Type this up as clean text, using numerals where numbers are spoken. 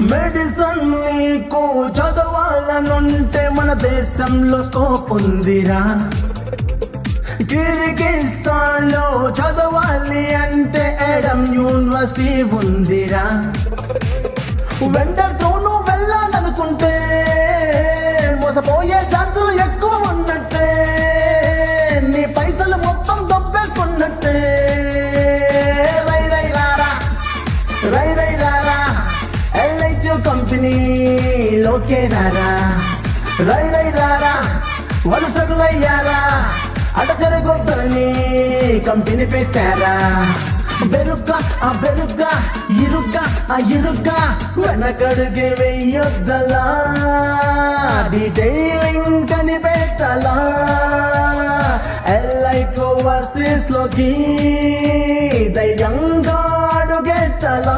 Medicine నీకు చదవాలనుంటే మన దేశంలో స్కోప్ ఉందిరా. కిర్గిస్తాన్ లో చదవాలి అంటే ఎడమ్ యూనివర్సిటీ ఉందిరా. వెండర్తో నువ్వు వెళ్ళాలనుకుంటే మోసపోయే ఛాన్సులు ఎక్కువ ఉన్నట్టే, నీ పైసలు మొత్తం దొబ్బేసుకున్నట్టే. రై రై రారా, రై రై రారా, ఎల్ఐటి కంపెనీలోకే రారా. రై రై రారా, వాళ్ళు స్ట్రగుల్ అయ్యారా, అట జరగొద్దని కంపెనీ పెట్టారా. బెరుగ్గా ఆ బెరుగ్గా, ఇరుగ్గా ఆ ఇరుగ్గా, వెనకడుగు వెయ్యొద్దలా, డీటెయిలింగ్ కనిపెట్టాలా. ఎల్ఐటి ఓవర్సీస్ లోకి ధైర్యంగా అడుగెట్టాలా.